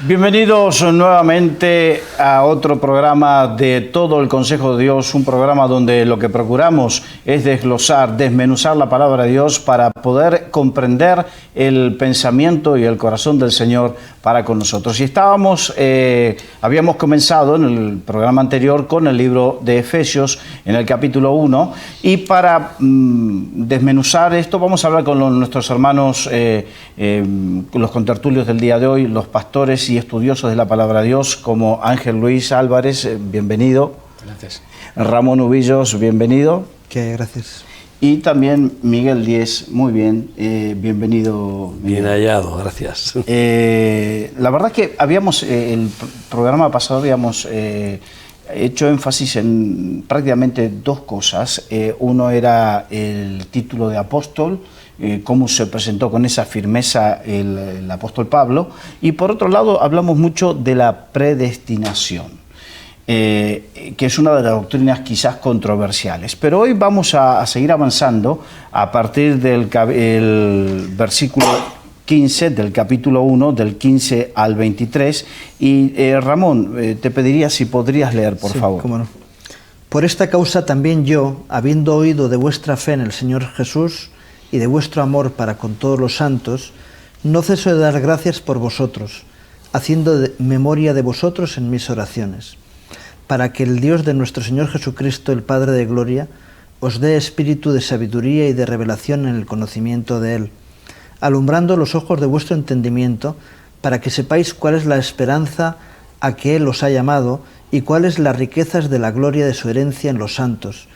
Bienvenidos nuevamente a otro programa de Todo el Consejo de Dios, un programa donde lo que procuramos es desglosar, desmenuzar la palabra de Dios para poder comprender el pensamiento y el corazón del Señor para con nosotros. Y habíamos comenzado en el programa anterior con el libro de Efesios en el capítulo 1, y para desmenuzar esto vamos a hablar con nuestros hermanos, los contertulios del día de hoy, los pastores y estudiosos de la palabra de Dios, como Ángel Luis Álvarez, bienvenido. Gracias. Ramón Ubillos, bienvenido. Gracias. Y también Miguel Díez, muy bien, bienvenido. Bien hallado, gracias. La verdad que el programa pasado habíamos hecho énfasis en prácticamente dos cosas. Uno era el título de apóstol, cómo se presentó con esa firmeza el apóstol Pablo, y por otro lado hablamos mucho de la predestinación, que es una de las doctrinas quizás controversiales. Pero hoy vamos a seguir avanzando a partir del versículo 15 del capítulo 1, del 15 al 23. Y Ramón, te pediría si podrías leer, por favor. Cómo no. Por esta causa también yo, habiendo oído de vuestra fe en el Señor Jesús y de vuestro amor para con todos los santos, no ceso de dar gracias por vosotros, haciendo memoria de vosotros en mis oraciones, para que el Dios de nuestro Señor Jesucristo, el Padre de Gloria, os dé espíritu de sabiduría y de revelación en el conocimiento de Él, alumbrando los ojos de vuestro entendimiento, para que sepáis cuál es la esperanza a que Él os ha llamado y cuáles las riquezas de la gloria de su herencia en los santos,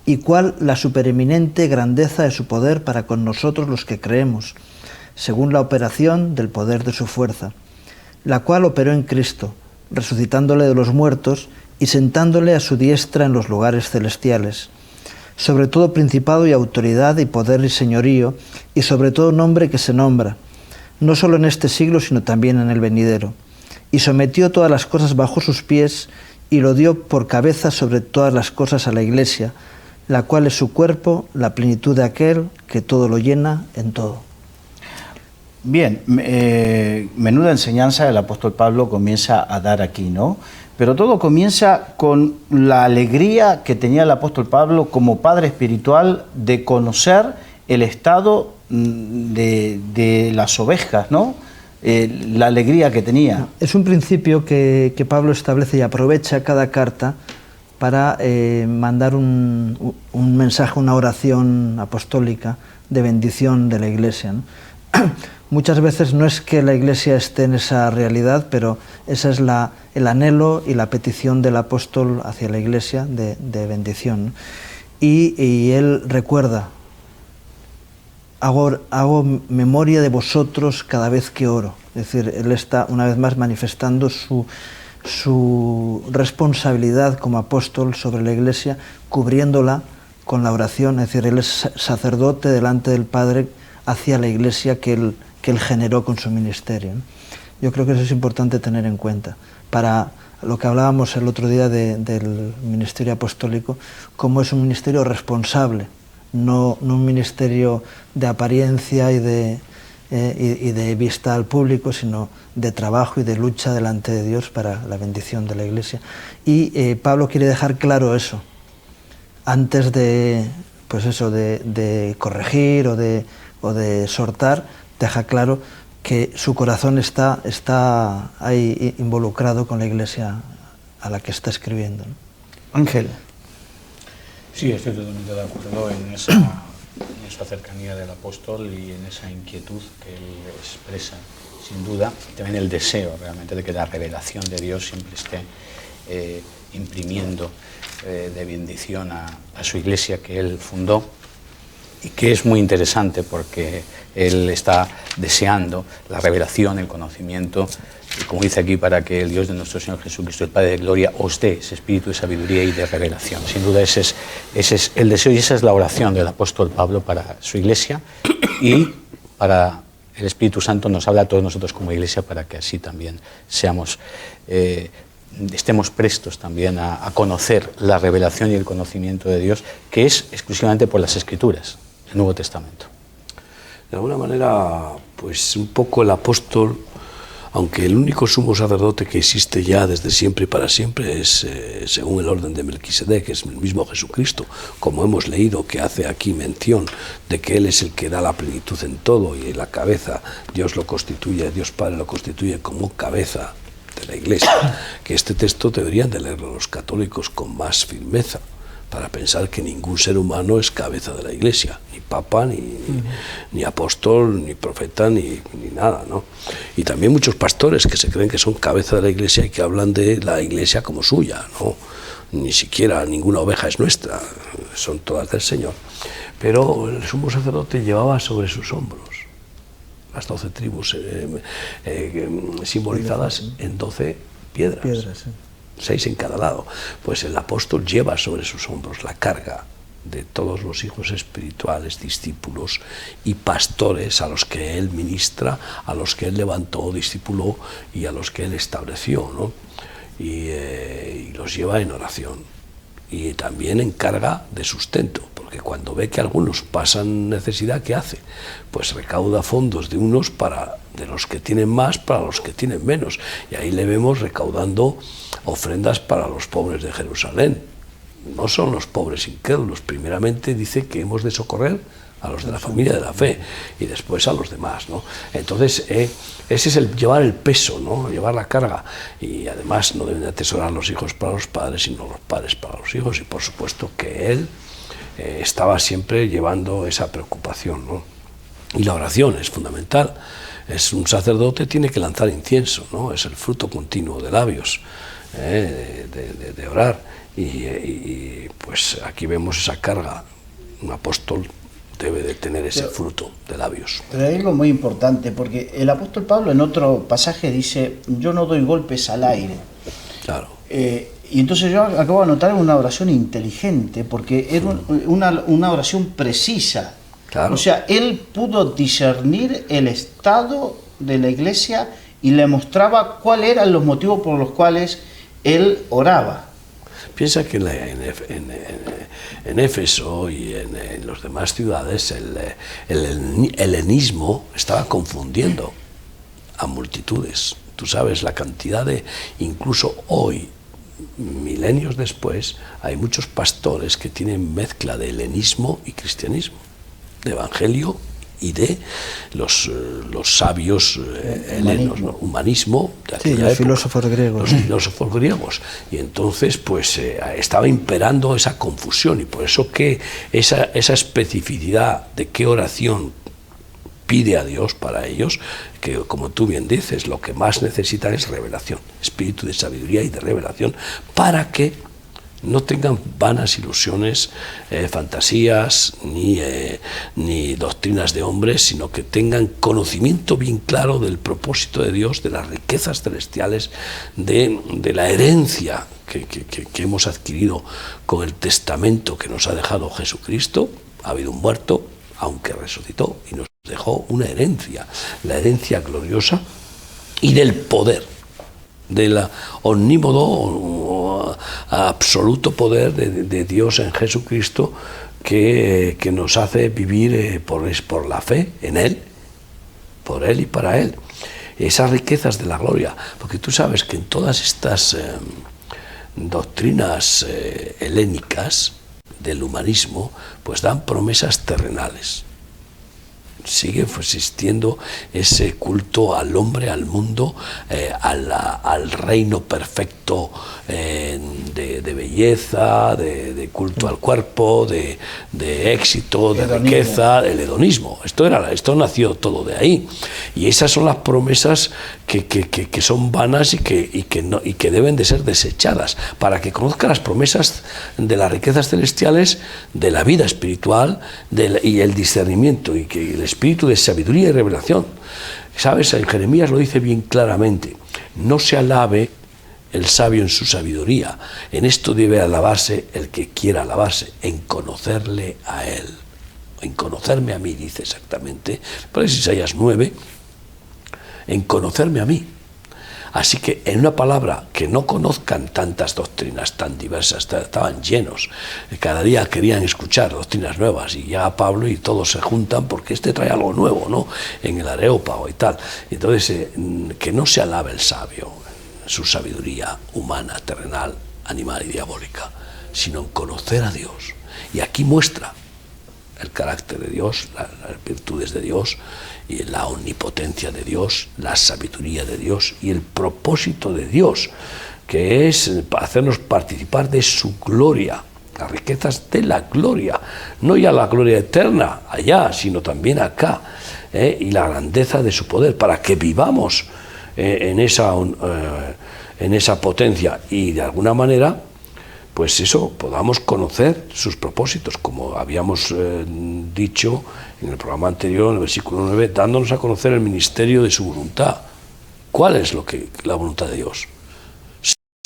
y cuál la supereminente grandeza de su poder para con nosotros los que creemos, según la operación del poder de su fuerza, la cual operó en Cristo, resucitándole de los muertos y sentándole a su diestra en los lugares celestiales, sobre todo principado y autoridad y poder y señorío, y sobre todo nombre que se nombra, no solo en este siglo, sino también en el venidero, y sometió todas las cosas bajo sus pies, y lo dio por cabeza sobre todas las cosas a la Iglesia, la cual es su cuerpo, la plenitud de aquel que todo lo llena en todo. Bien, menuda enseñanza el apóstol Pablo comienza a dar aquí, ¿no? Pero todo comienza con la alegría que tenía el apóstol Pablo como padre espiritual de conocer el estado de las ovejas, ¿no? La alegría que tenía. Es un principio que Pablo establece y aprovecha cada carta para mandar un mensaje, una oración apostólica de bendición de la Iglesia, ¿no? Muchas veces no es que la Iglesia esté en esa realidad, pero esa es el anhelo y la petición del apóstol hacia la Iglesia de bendición, ¿no? Y él recuerda, hago memoria de vosotros cada vez que oro. Es decir, él está una vez más manifestando su responsabilidad como apóstol sobre la Iglesia, cubriéndola con la oración. Es decir, él es sacerdote delante del Padre hacia la Iglesia que él generó con su ministerio, ¿no? Yo creo que eso es importante tener en cuenta para lo que hablábamos el otro día del ministerio apostólico, como es un ministerio responsable, no un ministerio de apariencia y de vista al público, sino de trabajo y de lucha delante de Dios para la bendición de la Iglesia. Y Pablo quiere dejar claro eso, antes de corregir o de exhortar, deja claro que su corazón está ahí involucrado con la Iglesia a la que está escribiendo, ¿no? Ángel. Sí, estoy totalmente de acuerdo en esa cercanía del apóstol y en esa inquietud que él expresa, sin duda, también el deseo realmente de que la revelación de Dios siempre esté imprimiendo de bendición a su Iglesia que él fundó, y que es muy interesante porque él está deseando la revelación, el conocimiento, y como dice aquí, para que el Dios de nuestro Señor Jesucristo, el Padre de Gloria, os dé ese espíritu de sabiduría y de revelación. Sin duda ese es el deseo y esa es la oración del apóstol Pablo para su Iglesia, y para el Espíritu Santo nos habla a todos nosotros como Iglesia para que así también estemos prestos también a conocer la revelación y el conocimiento de Dios, que es exclusivamente por las Escrituras, el Nuevo Testamento. De alguna manera, pues un poco el apóstol aunque el único sumo sacerdote que existe ya desde siempre y para siempre es, según el orden de Melquisedec, que es el mismo Jesucristo, como hemos leído, que hace aquí mención de que Él es el que da la plenitud en todo y la cabeza, Dios lo constituye, Dios Padre lo constituye como cabeza de la Iglesia, que este texto deberían de leerlo los católicos con más firmeza, para pensar que ningún ser humano es cabeza de la Iglesia, ni papa, ni apóstol, ni profeta, ni nada, ¿no? Y también muchos pastores que se creen que son cabeza de la Iglesia y que hablan de la Iglesia como suya, ¿no? Ni siquiera ninguna oveja es nuestra, son todas del Señor. Pero el sumo sacerdote llevaba sobre sus hombros las 12 tribus simbolizadas en 12 piedras. Sí. 6 en cada lado. Pues el apóstol lleva sobre sus hombros la carga de todos los hijos espirituales, discípulos y pastores a los que él ministra, a los que él levantó, discipuló y a los que él estableció, ¿no? Y los lleva en oración. Y también en carga de sustento, porque cuando ve que algunos pasan necesidad, ¿qué hace? Pues recauda fondos de unos de los que tienen más para los que tienen menos. Y ahí le vemos recaudando ofrendas para los pobres de Jerusalén. No son los pobres incrédulos, primeramente dice que hemos de socorrer a los de la familia de la fe y después a los demás, ¿no? Entonces ese es el llevar el peso, ¿no? Llevar la carga, y además no deben atesorar los hijos para los padres, sino los padres para los hijos, y por supuesto que él estaba siempre llevando esa preocupación, ¿no? Y la oración es fundamental. Es un sacerdote, tiene que lanzar incienso, ¿no? Es el fruto continuo de labios, de orar, y pues aquí vemos esa carga. Un apóstol debe de tener ese fruto de labios. Pero hay algo muy importante, porque el apóstol Pablo en otro pasaje dice: yo no doy golpes al aire. Claro. Y entonces yo acabo de notar una oración inteligente, porque era una oración precisa. Claro. O sea, él pudo discernir el estado de la iglesia y le mostraba cuáles eran los motivos por los cuales él oraba. Piensa que en Éfeso y en las demás ciudades el helenismo estaba confundiendo a multitudes. Tú sabes la cantidad incluso hoy, milenios después, hay muchos pastores que tienen mezcla de helenismo y cristianismo, de evangelio y de los sabios helenos, ¿no? Humanismo de aquella época, filósofos griegos. Los filósofos griegos. Y entonces pues estaba imperando esa confusión, y por eso que esa especificidad de qué oración pide a Dios para ellos, que como tú bien dices, lo que más necesitan es revelación, espíritu de sabiduría y de revelación, para que no tengan vanas ilusiones, fantasías, ni doctrinas de hombres, sino que tengan conocimiento bien claro del propósito de Dios, de las riquezas celestiales, de la herencia que hemos adquirido con el testamento que nos ha dejado Jesucristo. Ha habido un muerto, aunque resucitó, y nos dejó una herencia, la herencia gloriosa, y del poder, del omnímodo, absoluto poder de Dios en Jesucristo, que nos hace vivir por la fe en Él, por Él y para Él. Esas riquezas de la gloria, porque tú sabes que en todas estas doctrinas helénicas del humanismo, pues dan promesas terrenales. Sigue existiendo ese culto al hombre, al mundo, al reino perfecto de belleza, de culto al cuerpo, de éxito, de riqueza, el hedonismo. Esto nació todo de ahí. Y esas son las promesas que son vanas y que deben de ser desechadas, para que conozca las promesas de las riquezas celestiales, de la vida espiritual y el discernimiento, y que el espíritu de sabiduría y revelación. ¿Sabes? En Jeremías lo dice bien claramente: no se alabe el sabio en su sabiduría, en esto debe alabarse el que quiera alabarse, en conocerle a él, en conocerme a mí, dice exactamente, por eso Isaías 9, en conocerme a mí. Así que, en una palabra, que no conozcan tantas doctrinas tan diversas, estaban llenos. Cada día querían escuchar doctrinas nuevas y ya Pablo y todos se juntan porque este trae algo nuevo, ¿no? En el Areópago y tal. Entonces, que no se alabe el sabio, su sabiduría humana, terrenal, animal y diabólica, sino en conocer a Dios. Y aquí muestra el carácter de Dios, las virtudes de Dios, y la omnipotencia de Dios, la sabiduría de Dios y el propósito de Dios, que es hacernos participar de su gloria, las riquezas de la gloria, no ya la gloria eterna allá, sino también acá, y la grandeza de su poder, para que vivamos en esa potencia y de alguna manera, pues eso, podamos conocer sus propósitos, como habíamos dicho en el programa anterior, en el versículo 9, dándonos a conocer el ministerio de su voluntad. ¿Cuál es la voluntad de Dios?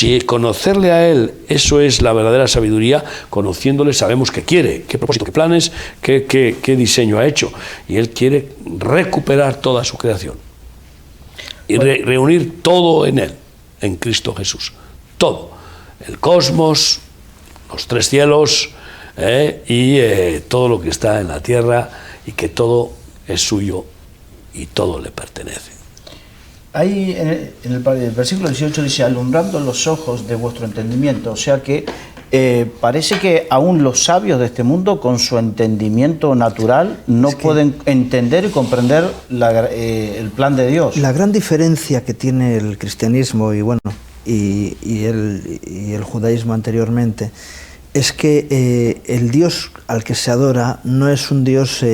Si conocerle a Él, eso es la verdadera sabiduría, conociéndole sabemos qué quiere, qué propósito, qué planes, qué diseño ha hecho. Y Él quiere recuperar toda su creación y reunir todo en Él, en Cristo Jesús. Todo. El cosmos, los tres cielos y todo lo que está en la tierra, y que todo es suyo y todo le pertenece. Ahí en el versículo 18 dice, alumbrando los ojos de vuestro entendimiento, o sea que parece que aún los sabios de este mundo, con su entendimiento natural, no pueden entender y comprender el plan de Dios. La gran diferencia que tiene el cristianismo y bueno, y el judaísmo anteriormente, es que el Dios al que se adora no es un Dios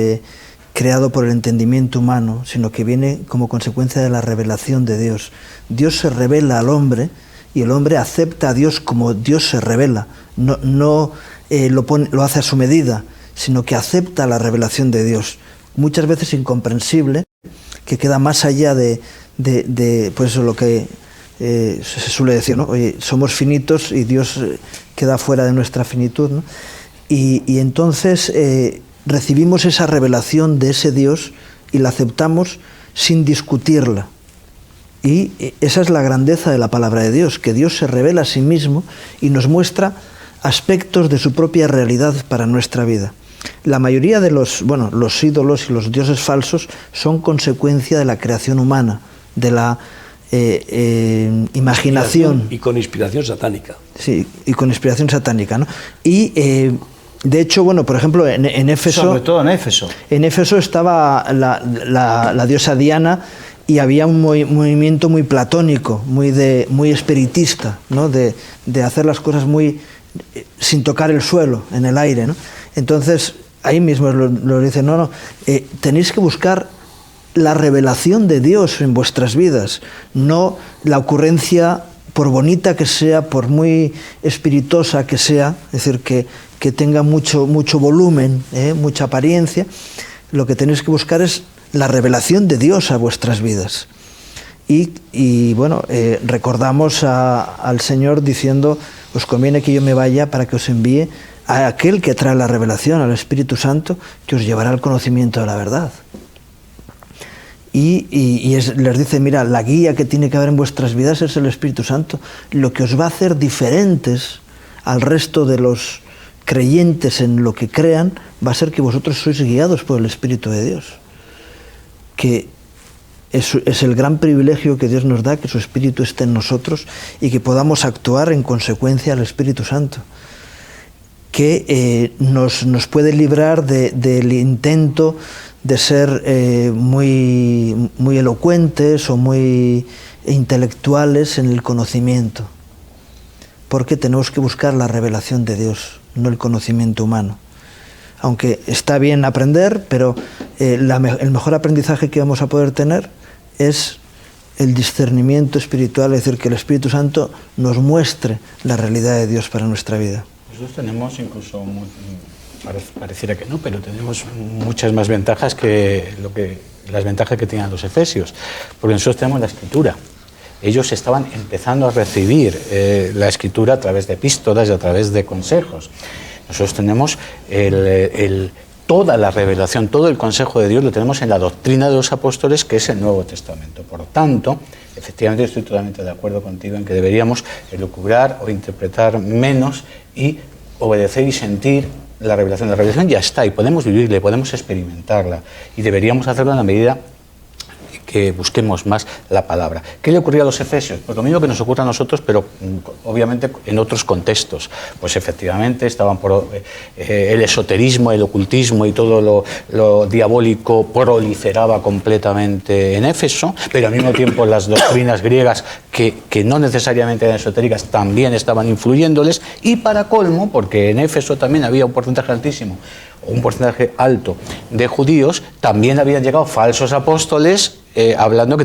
creado por el entendimiento humano, sino que viene como consecuencia de la revelación de Dios. Dios se revela al hombre y el hombre acepta a Dios como Dios se revela, no lo hace a su medida, sino que acepta la revelación de Dios, muchas veces incomprensible, que queda más allá de pues eso, lo que se suele decir, ¿no? Oye, somos finitos y Dios queda fuera de nuestra finitud, ¿no? Y entonces recibimos esa revelación de ese Dios y la aceptamos sin discutirla. Y esa es la grandeza de la palabra de Dios, que Dios se revela a sí mismo y nos muestra aspectos de su propia realidad para nuestra vida. La mayoría de los ídolos y los dioses falsos son consecuencia de la creación humana, de la imaginación. Y con inspiración satánica. Sí, y con inspiración satánica, ¿no? Y de hecho, bueno, por ejemplo, en Éfeso... Sobre todo en Éfeso. En Éfeso estaba la diosa Diana y había un movimiento muy platónico, muy espiritista, ¿no? De hacer las cosas sin tocar el suelo, en el aire, ¿no? Entonces, ahí mismo lo dice, tenéis que buscar la revelación de Dios en vuestras vidas, no la ocurrencia, por bonita que sea, por muy espirituosa que sea, es decir, que tenga mucho volumen, mucha apariencia. Lo que tenéis que buscar es la revelación de Dios a vuestras vidas. Y bueno, recordamos al Señor diciendo, os conviene que yo me vaya para que os envíe a aquel que trae la revelación, al Espíritu Santo, que os llevará al conocimiento de la verdad. Les dice, mira, la guía que tiene que haber en vuestras vidas es el Espíritu Santo. Lo que os va a hacer diferentes al resto de los creyentes en lo que crean va a ser que vosotros sois guiados por el Espíritu de Dios. Que es el gran privilegio que Dios nos da, que su Espíritu esté en nosotros y que podamos actuar en consecuencia al Espíritu Santo. Que nos puede librar del intento de ser muy elocuentes o muy intelectuales en el conocimiento, porque tenemos que buscar la revelación de Dios, no el conocimiento humano. Aunque está bien aprender, pero el mejor aprendizaje que vamos a poder tener es el discernimiento espiritual, es decir, que el Espíritu Santo nos muestre la realidad de Dios para nuestra vida. Nosotros tenemos incluso, pareciera que no, pero tenemos muchas más ventajas que las ventajas que tenían los efesios, porque nosotros tenemos la Escritura. Ellos estaban empezando a recibir la Escritura a través de epístolas y a través de consejos. Nosotros tenemos toda la revelación, todo el consejo de Dios lo tenemos en la doctrina de los apóstoles, que es el Nuevo Testamento. Por lo tanto, efectivamente estoy totalmente de acuerdo contigo en que deberíamos elucubrar o interpretar menos y obedecer y sentir la revelación. La revelación ya está y podemos vivirla, podemos experimentarla y deberíamos hacerlo en la medida que busquemos más la palabra. ¿Qué le ocurrió a los efesios? Pues lo mismo que nos ocurre a nosotros, pero obviamente en otros contextos. Pues efectivamente estaban por el esoterismo, el ocultismo y todo lo diabólico proliferaba completamente en Éfeso, pero al mismo tiempo las doctrinas griegas que no necesariamente eran esotéricas también estaban influyéndoles, y para colmo, porque en Éfeso también había un porcentaje altísimo, un porcentaje alto de judíos, también habían llegado falsos apóstoles hablando que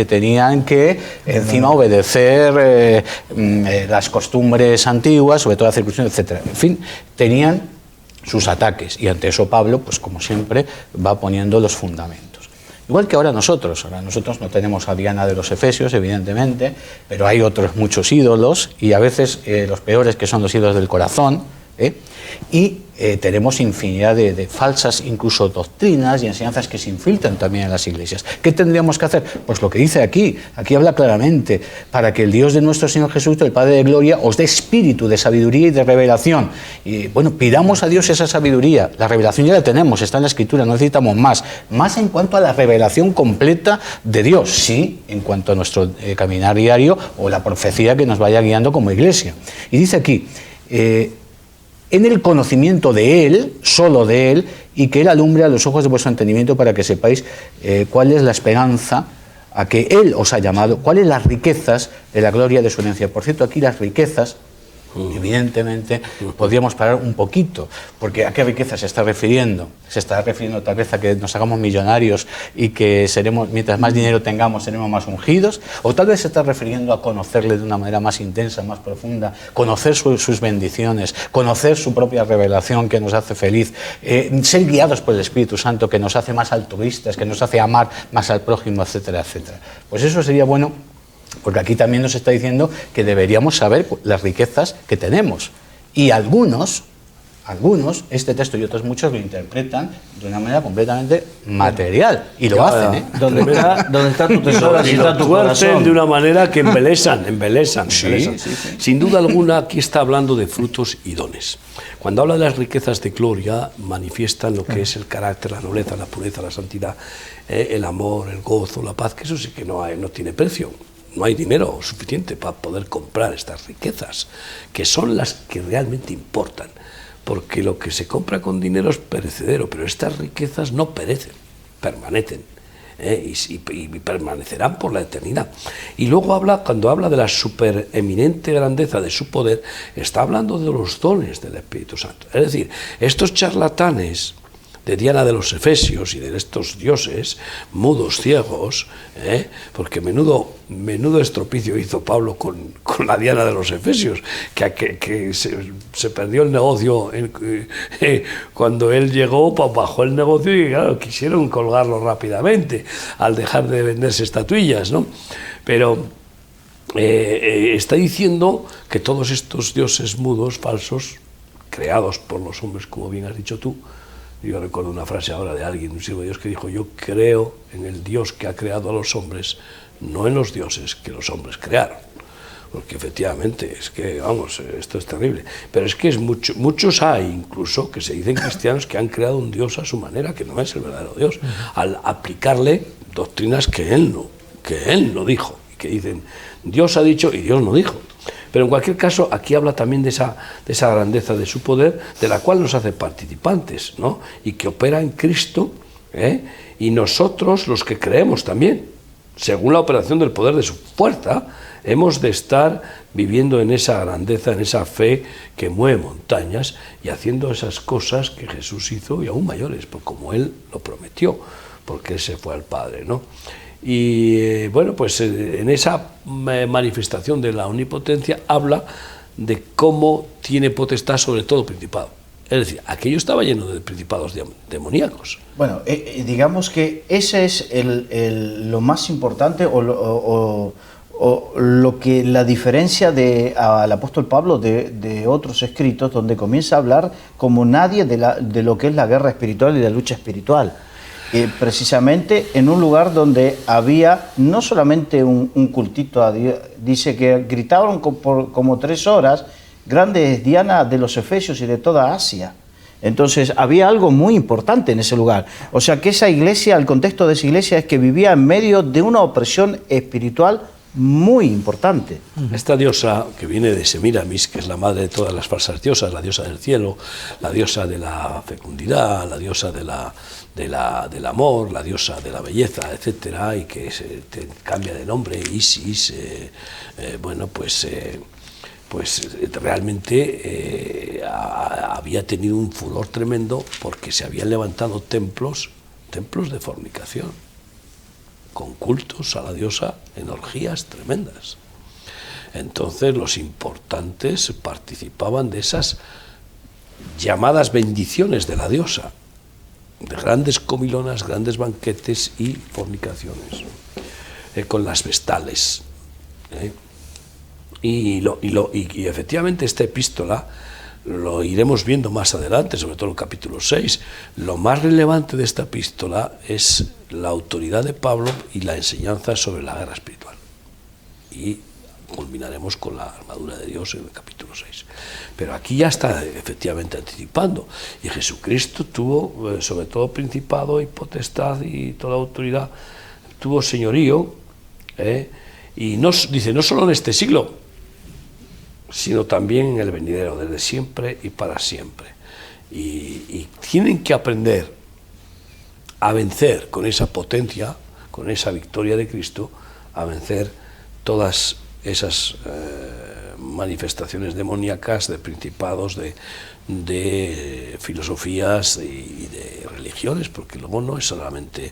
tenían que encima obedecer las costumbres antiguas, sobre todo la circuncisión, etc. En fin, tenían sus ataques y ante eso Pablo, pues como siempre, va poniendo los fundamentos. Igual que ahora nosotros no tenemos a Diana de los Efesios, evidentemente, pero hay otros muchos ídolos y a veces los peores, que son los ídolos del corazón, y tenemos infinidad de falsas incluso doctrinas y enseñanzas que se infiltran también en las iglesias. ¿Qué tendríamos que hacer? Pues lo que dice aquí habla claramente: para que el Dios de nuestro Señor Jesucristo, el Padre de Gloria, os dé espíritu de sabiduría y de revelación. Y bueno, pidamos a Dios esa sabiduría. La revelación ya la tenemos, está en la Escritura, no necesitamos más en cuanto a la revelación completa de Dios, sí, en cuanto a nuestro caminar diario o la profecía que nos vaya guiando como iglesia. Y dice aquí, en el conocimiento de Él, solo de Él, y que Él alumbre a los ojos de vuestro entendimiento para que sepáis cuál es la esperanza a que Él os ha llamado, cuáles las riquezas de la gloria de su herencia. Por cierto, aquí las riquezas, evidentemente, podríamos parar un poquito, porque ¿a qué riqueza se está refiriendo? Se está refiriendo tal vez a que nos hagamos millonarios y que seremos, mientras más dinero tengamos, seremos más ungidos, o tal vez se está refiriendo a conocerle de una manera más intensa, más profunda, conocer sus bendiciones, conocer su propia revelación que nos hace feliz, ser guiados por el Espíritu Santo que nos hace más altruistas, que nos hace amar más al prójimo, etcétera, etcétera. Pues eso sería bueno, porque aquí también nos está diciendo que deberíamos saber las riquezas que tenemos. Y algunos, este texto y otros muchos, lo interpretan de una manera completamente material. Y lo hacen, ¿Dónde está tu tesoro? Así está tu corazón. De una manera que embelesan. Sí. Sin duda alguna, aquí está hablando de frutos y dones. Cuando habla de las riquezas de gloria, manifiestan lo que es el carácter, la nobleza, la pureza, la santidad, el amor, el gozo, la paz, que eso sí que no tiene precio. No hay dinero suficiente para poder comprar estas riquezas, que son las que realmente importan, porque lo que se compra con dinero es perecedero, pero estas riquezas no perecen, permanecen, y permanecerán por la eternidad. Y luego cuando habla de la supereminente grandeza de su poder, está hablando de los dones del Espíritu Santo. Es decir, estos charlatanes de Diana de los Efesios y de estos dioses mudos, ciegos, porque menudo estropicio hizo Pablo con la Diana de los Efesios, que se perdió el negocio cuando él llegó, bajó el negocio y claro, quisieron colgarlo rápidamente al dejar de venderse estatuillas, ¿no? Pero está diciendo que todos estos dioses mudos, falsos, creados por los hombres, como bien has dicho tú. Yo recuerdo una frase ahora de alguien, un siervo de Dios, que dijo: yo creo en el Dios que ha creado a los hombres, no en los dioses que los hombres crearon. Porque efectivamente, es que, vamos, esto es terrible. Pero es que muchos hay incluso que se dicen cristianos que han creado un Dios a su manera, que no es el verdadero Dios, al aplicarle doctrinas que él no dijo, y que dicen, Dios ha dicho y Dios no dijo. Pero en cualquier caso, aquí habla también de esa grandeza de su poder, de la cual nos hace participantes, ¿no? Y que opera en Cristo, y nosotros, los que creemos también, según la operación del poder de su fuerza, hemos de estar viviendo en esa grandeza, en esa fe que mueve montañas y haciendo esas cosas que Jesús hizo y aún mayores, pues como Él lo prometió, porque Él se fue al Padre, ¿no? Y bueno, pues en esa manifestación de la omnipotencia habla de cómo tiene potestad sobre todo principado. Es decir, aquello estaba lleno de principados demoníacos. Bueno, digamos que ese es lo más importante o lo que la diferencia al apóstol Pablo de otros escritos, donde comienza a hablar como nadie de lo que es la guerra espiritual y la lucha espiritual. precisamente en un lugar donde había no solamente un cultito a Dios, dice que gritaban como 3 horas, grande es Diana de los Efesios y de toda Asia. Entonces había algo muy importante en ese lugar. O sea que esa iglesia, el contexto de esa iglesia es que vivía en medio de una opresión espiritual muy importante. Esta diosa que viene de Semiramis, que es la madre de todas las falsas diosas, la diosa del cielo, la diosa de la fecundidad, la diosa del amor, la diosa de la belleza, etcétera, y que te cambia de nombre, Isis, pues realmente había tenido un furor tremendo porque se habían levantado templos de fornicación, con cultos a la diosa en orgías tremendas. Entonces los importantes participaban de esas llamadas bendiciones de la diosa, de grandes comilonas, grandes banquetes y fornicaciones, con las vestales. Y efectivamente esta epístola lo iremos viendo más adelante, sobre todo en el capítulo 6. Lo más relevante de esta epístola es la autoridad de Pablo y la enseñanza sobre la guerra espiritual. Y culminaremos con la armadura de Dios en el capítulo 6. Pero aquí ya está efectivamente anticipando. Y Jesucristo tuvo, sobre todo principado y potestad y toda autoridad, tuvo señorío, y dice, no solo en este siglo, sino también en el venidero, desde siempre y para siempre. Y tienen que aprender a vencer con esa potencia, con esa victoria de Cristo, a vencer todas esas manifestaciones demoníacas, de principados, de filosofías y de religiones, porque luego no es solamente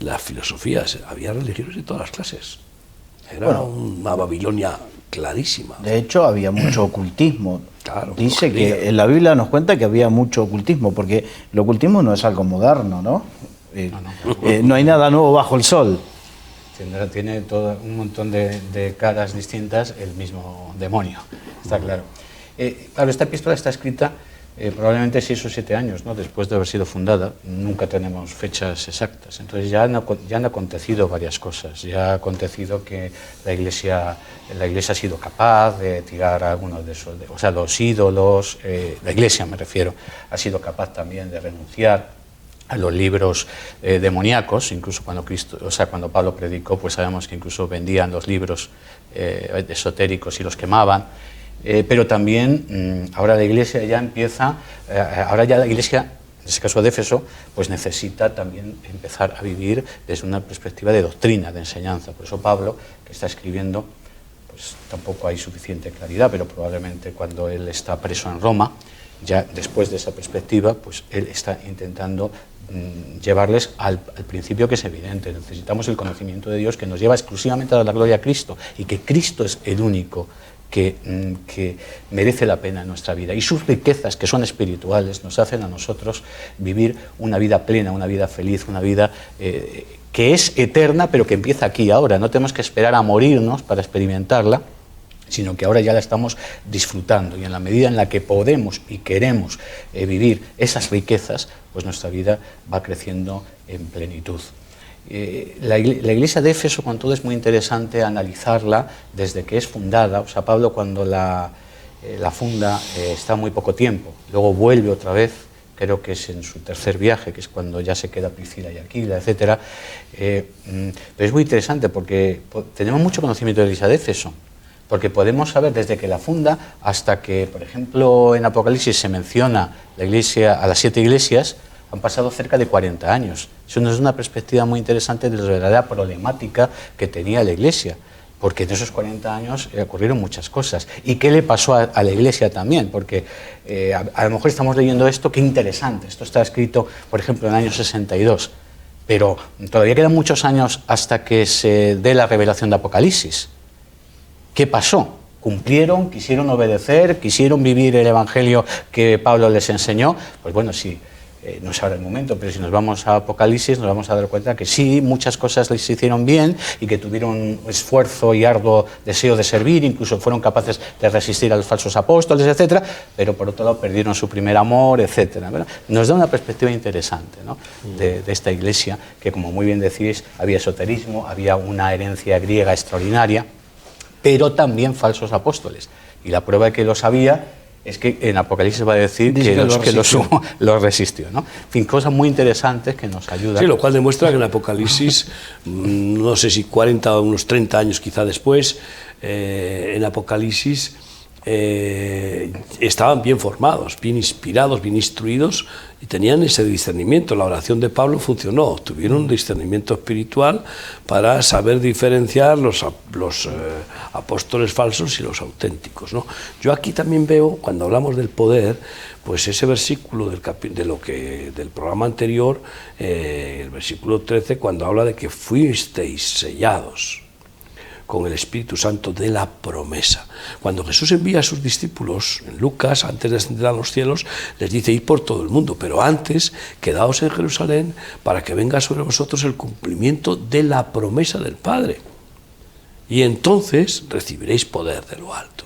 las filosofías, había religiones de todas las clases. Era una Babilonia clarísima. De hecho, había mucho ocultismo. Claro, dice que en la Biblia nos cuenta que había mucho ocultismo, porque el ocultismo no es algo moderno, ¿no? No hay nada nuevo bajo el sol. Tiene todo un montón de caras distintas el mismo demonio, está claro. Claro, esta epístola está escrita probablemente 6 o 7 años, ¿no?, después de haber sido fundada. Nunca tenemos fechas exactas. Entonces ya han acontecido varias cosas. Ya ha acontecido que la Iglesia ha sido capaz de tirar algunos de esos, o sea, los ídolos, la Iglesia me refiero, ha sido capaz también de renunciar a los libros demoníacos. Incluso cuando Pablo predicó, pues sabemos que incluso vendían los libros esotéricos y los quemaban. Pero también ahora la Iglesia ya empieza, la Iglesia, en este caso de Éfeso, pues necesita también empezar a vivir desde una perspectiva de doctrina, de enseñanza. Por eso Pablo, que está escribiendo, pues tampoco hay suficiente claridad, pero probablemente cuando él está preso en Roma, ya después de esa perspectiva, pues él está intentando llevarles al principio, que es evidente. Necesitamos el conocimiento de Dios, que nos lleva exclusivamente a dar la gloria a Cristo, y que Cristo es el único que merece la pena en nuestra vida, y sus riquezas, que son espirituales, nos hacen a nosotros vivir una vida plena, una vida feliz, una vida que es eterna, pero que empieza aquí ahora. No tenemos que esperar a morirnos para experimentarla, sino que ahora ya la estamos disfrutando, y en la medida en la que podemos y queremos vivir esas riquezas, pues nuestra vida va creciendo en plenitud. La iglesia de Éfeso, con todo, es muy interesante analizarla desde que es fundada. O sea, Pablo, cuando la funda, está muy poco tiempo, luego vuelve otra vez, creo que es en su tercer viaje, que es cuando ya se queda Priscila y Aquila, etc. Pero es muy interesante porque tenemos mucho conocimiento de la iglesia de Éfeso, porque podemos saber desde que la funda hasta que, por ejemplo, en Apocalipsis se menciona la iglesia, a las 7 iglesias, han pasado cerca de 40 años. Eso nos da una perspectiva muy interesante de la verdadera problemática que tenía la Iglesia, porque en esos 40 años ocurrieron muchas cosas. ¿Y qué le pasó a la Iglesia también? Porque a lo mejor estamos leyendo esto, qué interesante, esto está escrito, por ejemplo, en el año 62, pero todavía quedan muchos años hasta que se dé la revelación de Apocalipsis. ¿Qué pasó? ¿Cumplieron? ¿Quisieron obedecer? ¿Quisieron vivir el Evangelio que Pablo les enseñó? Pues bueno, sí. no es ahora el momento, pero si nos vamos a Apocalipsis nos vamos a dar cuenta que sí, muchas cosas les hicieron bien y que tuvieron un esfuerzo y arduo deseo de servir, incluso fueron capaces de resistir a los falsos apóstoles, etcétera, pero por otro lado perdieron su primer amor, etcétera, ¿verdad? Nos da una perspectiva interesante, ¿no? de esta iglesia, que como muy bien decís, había esoterismo, había una herencia griega extraordinaria, pero también falsos apóstoles. Y la prueba de que los había es que en Apocalipsis va a decir que los resistió, ¿no? En fin, cosas muy interesantes que nos ayudan. Sí, lo cual demuestra que en Apocalipsis, no sé si 40 o unos 30 años quizá después, en Apocalipsis estaban bien formados, bien inspirados, bien instruidos y tenían ese discernimiento. La oración de Pablo funcionó, tuvieron un discernimiento espiritual para saber diferenciar los apóstoles falsos y los auténticos, ¿no? Yo aquí también veo, cuando hablamos del poder, pues ese versículo del programa anterior, el versículo 13, cuando habla de que fuisteis sellados con el Espíritu Santo de la promesa. Cuando Jesús envía a sus discípulos, en Lucas, antes de ascender a los cielos, les dice: id por todo el mundo, pero antes quedaos en Jerusalén para que venga sobre vosotros el cumplimiento de la promesa del Padre. Y entonces recibiréis poder de lo alto.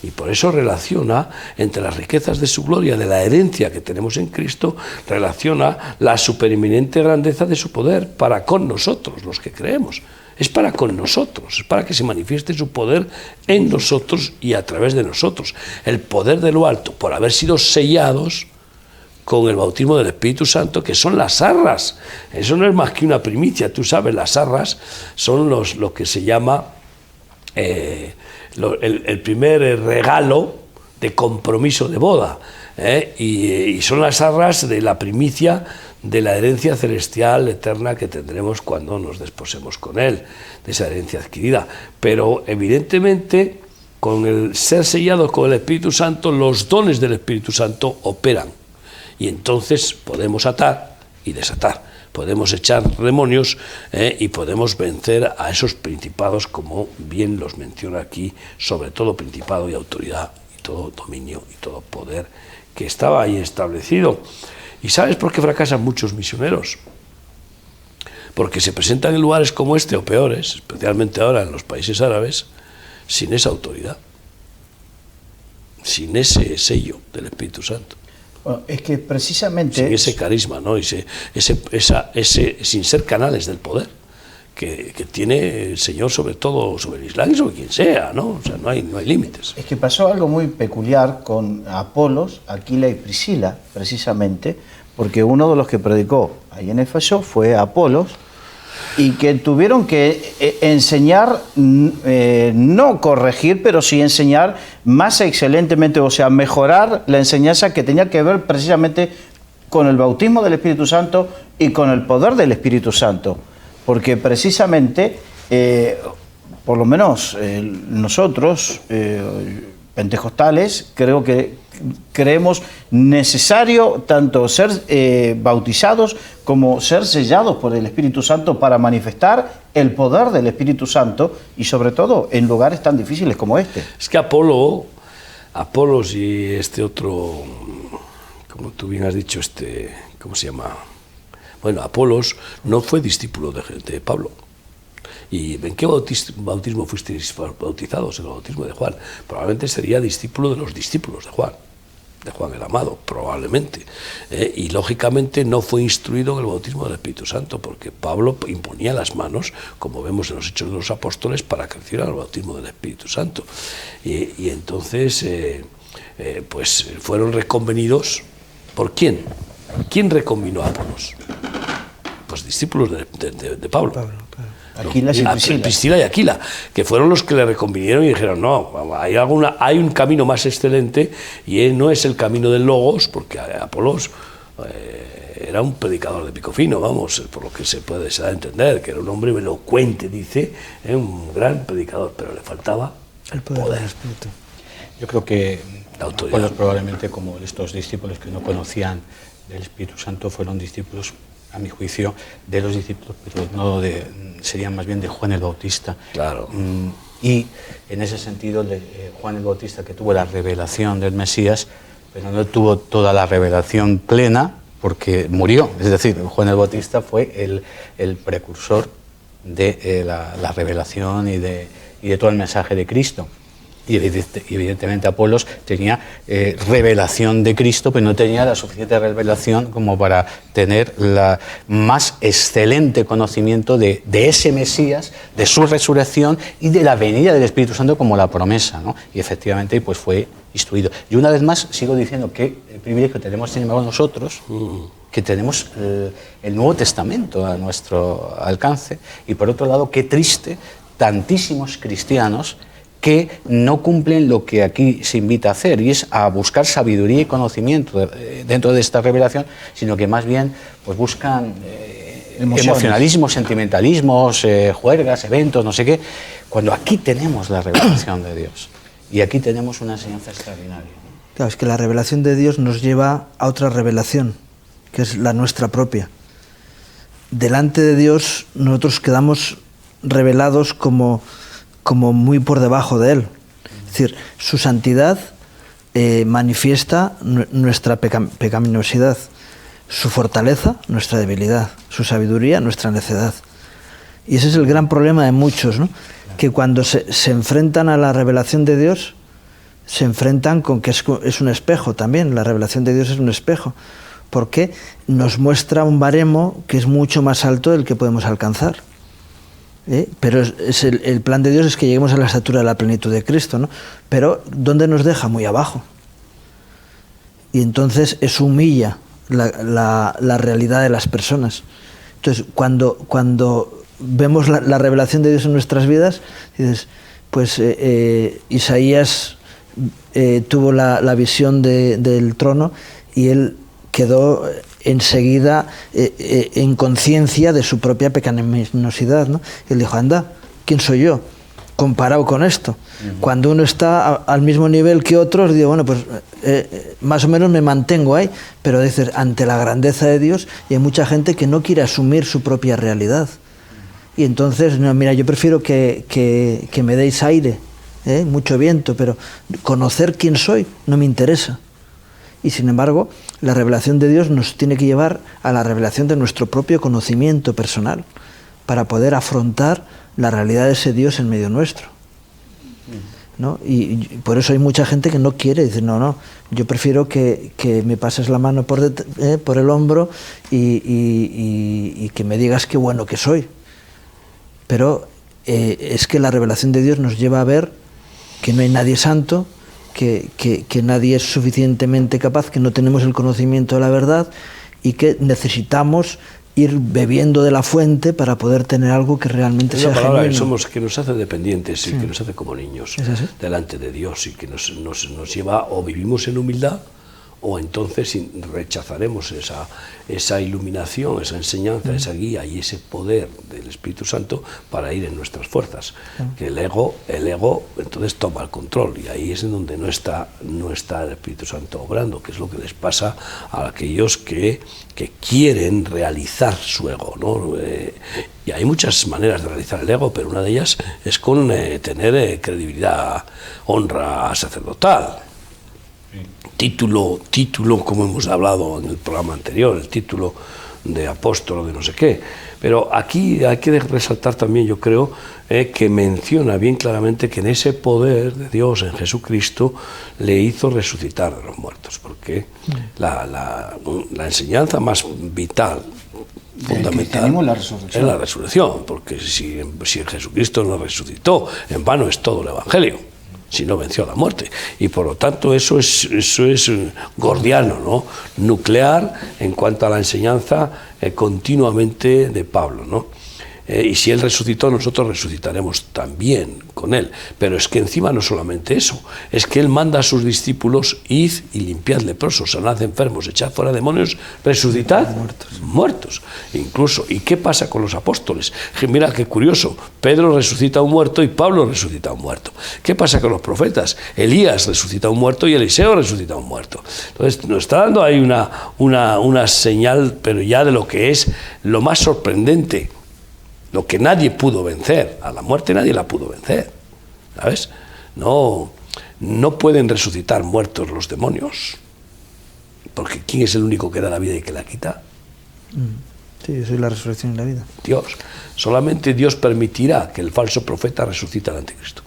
Y por eso relaciona entre las riquezas de su gloria, de la herencia que tenemos en Cristo, relaciona la supereminente grandeza de su poder para con nosotros, los que creemos. Es para con nosotros, es para que se manifieste su poder en nosotros y a través de nosotros. El poder de lo alto, por haber sido sellados con el bautismo del Espíritu Santo, que son las arras. Eso no es más que una primicia, tú sabes, las arras son lo que se llama el primer regalo de compromiso de boda, y son las arras de la primicia de la herencia celestial eterna que tendremos cuando nos desposemos con Él, de esa herencia adquirida. Pero evidentemente, con el ser sellados con el Espíritu Santo, los dones del Espíritu Santo operan, y entonces podemos atar y desatar, podemos echar demonios, y podemos vencer a esos principados, como bien los menciona aquí, sobre todo principado y autoridad y todo dominio y todo poder que estaba ahí establecido. ¿Y sabes por qué fracasan muchos misioneros? Porque se presentan en lugares como este o peores, especialmente ahora en los países árabes, sin esa autoridad, sin ese sello del Espíritu Santo. Bueno, es que precisamente... Sin ese carisma, ¿no? Sin ser canales del poder que tiene el Señor, sobre todo sobre el Islam y sobre quien sea, ¿no? O sea, no hay límites. Es que pasó algo muy peculiar con Apolos, Aquila y Priscila, precisamente, porque uno de los que predicó ahí en Éfeso fue Apolos, y que tuvieron que enseñar, no corregir, pero sí enseñar más excelentemente, o sea, mejorar la enseñanza que tenía que ver precisamente con el bautismo del Espíritu Santo y con el poder del Espíritu Santo. Porque precisamente, por lo menos nosotros, pentecostales, creo que creemos necesario tanto ser bautizados como ser sellados por el Espíritu Santo para manifestar el poder del Espíritu Santo, y sobre todo en lugares tan difíciles como este. Es que Apolos y este otro, como tú bien has dicho, ¿cómo se llama? Bueno, Apolos no fue discípulo de Pablo. ¿Y en qué bautismo fuisteis bautizados? En el bautismo de Juan. Probablemente sería discípulo de los discípulos de Juan el Amado, probablemente. Y lógicamente no fue instruido en el bautismo del Espíritu Santo, porque Pablo imponía las manos, como vemos en los Hechos de los Apóstoles, para que hiciera el bautismo del Espíritu Santo. Y entonces, pues fueron reconvenidos. ¿Por quién? ¿Quién reconvinó a Apolos? Pues discípulos de Pablo. Aquila y Priscila. Priscila y Aquila, que fueron los que le reconvinieron y dijeron: no, hay un camino más excelente, y no es el camino del Logos, porque Apolos era un predicador de pico fino, vamos, por lo que se da a entender, que era un hombre elocuente, dice, un gran predicador, pero le faltaba el poder. Yo creo que autoridad. Probablemente, como estos discípulos que no conocían del Espíritu Santo, fueron discípulos, a mi juicio, de los discípulos, pero no serían más bien de Juan el Bautista. Claro. Y en ese sentido, Juan el Bautista, que tuvo la revelación del Mesías, pero no tuvo toda la revelación plena, porque murió. Es decir, Juan el Bautista fue el precursor de la revelación y de todo el mensaje de Cristo. Y evidentemente Apolos tenía revelación de Cristo, pero no tenía la suficiente revelación como para tener la más excelente conocimiento de ese Mesías, de su resurrección y de la venida del Espíritu Santo como la promesa, ¿no? Y efectivamente pues fue instruido. Y una vez más sigo diciendo que el privilegio tenemos, sin embargo, nosotros, que tenemos el Nuevo Testamento a nuestro alcance, y por otro lado, qué triste tantísimos cristianos que no cumplen lo que aquí se invita a hacer, y es a buscar sabiduría y conocimiento dentro de esta revelación, sino que más bien pues buscan emocionalismos, sentimentalismos, juergas, eventos, no sé qué, cuando aquí tenemos la revelación de Dios y aquí tenemos una enseñanza extraordinaria. Claro, es que la revelación de Dios nos lleva a otra revelación, que es la nuestra propia. Delante de Dios nosotros quedamos revelados como muy por debajo de Él. Es decir, su santidad manifiesta nuestra pecaminosidad, su fortaleza, nuestra debilidad, su sabiduría, nuestra necedad. Y ese es el gran problema de muchos, ¿no? Que cuando se enfrentan a la revelación de Dios, se enfrentan con que es un espejo también. La revelación de Dios es un espejo, porque nos muestra un baremo que es mucho más alto del que podemos alcanzar. Pero el plan de Dios es que lleguemos a la estatura de la plenitud de Cristo, ¿no? Pero ¿dónde nos deja? Muy abajo. Y entonces eso humilla la realidad de las personas. Entonces, cuando vemos la revelación de Dios en nuestras vidas, dices, pues Isaías tuvo la visión del trono y él quedó enseguida en conciencia de su propia pecaminosidad, ¿no? Él dijo, anda, ¿quién soy yo comparado con esto? Cuando uno está al mismo nivel que otros, digo, bueno, pues más o menos me mantengo ahí, pero dices, ante la grandeza de Dios, y hay mucha gente que no quiere asumir su propia realidad. Y entonces, no, mira, yo prefiero que me deis aire, mucho viento, pero conocer quién soy no me interesa. Y sin embargo, la revelación de Dios nos tiene que llevar a la revelación de nuestro propio conocimiento personal para poder afrontar la realidad de ese Dios en medio nuestro, ¿no? Y por eso hay mucha gente que no quiere, dice, no, yo prefiero que me pases la mano por el hombro y que me digas qué bueno que soy. Pero es que la revelación de Dios nos lleva a ver que no hay nadie santo, que nadie es suficientemente capaz, que no tenemos el conocimiento de la verdad y que necesitamos ir bebiendo de la fuente para poder tener algo que realmente sea genuino. Que nos hace dependientes y que nos hace como niños delante de Dios, y que nos lleva, o vivimos en humildad, o entonces rechazaremos esa iluminación, esa enseñanza, esa guía y ese poder del Espíritu Santo para ir en nuestras fuerzas. Que el ego entonces toma el control, y ahí es en donde no está el Espíritu Santo obrando, que es lo que les pasa a aquellos que quieren realizar su ego, ¿no? Y hay muchas maneras de realizar el ego, pero una de ellas es con tener credibilidad, honra sacerdotal. Título, como hemos hablado en el programa anterior, el título de apóstol o de no sé qué. Pero aquí hay que resaltar también, yo creo, que menciona bien claramente que en ese poder de Dios en Jesucristo le hizo resucitar a los muertos, porque la enseñanza más vital, fundamental, es la resurrección, porque si en Jesucristo no resucitó, en vano es todo el Evangelio, si no venció a la muerte. Y por lo tanto eso es gordiano, ¿no? Nuclear en cuanto a la enseñanza continuamente de Pablo, ¿no? Y si Él resucitó, nosotros resucitaremos también con Él. Pero es que encima no solamente eso, es que Él manda a sus discípulos: id y limpiad leprosos, sanad enfermos, echad fuera demonios, resucitad muertos. Incluso, ¿y qué pasa con los apóstoles? Mira qué curioso, Pedro resucita a un muerto y Pablo resucita a un muerto. ¿Qué pasa con los profetas? Elías resucita a un muerto y Eliseo resucita a un muerto. Entonces nos está dando ahí una señal, pero ya de lo que es lo más sorprendente, lo que nadie pudo vencer. A la muerte nadie la pudo vencer, ¿sabes? No pueden resucitar muertos los demonios, porque ¿quién es el único que da la vida y que la quita? Sí, yo soy la resurrección y la vida. Dios. Solamente Dios permitirá que el falso profeta resucite al anticristo.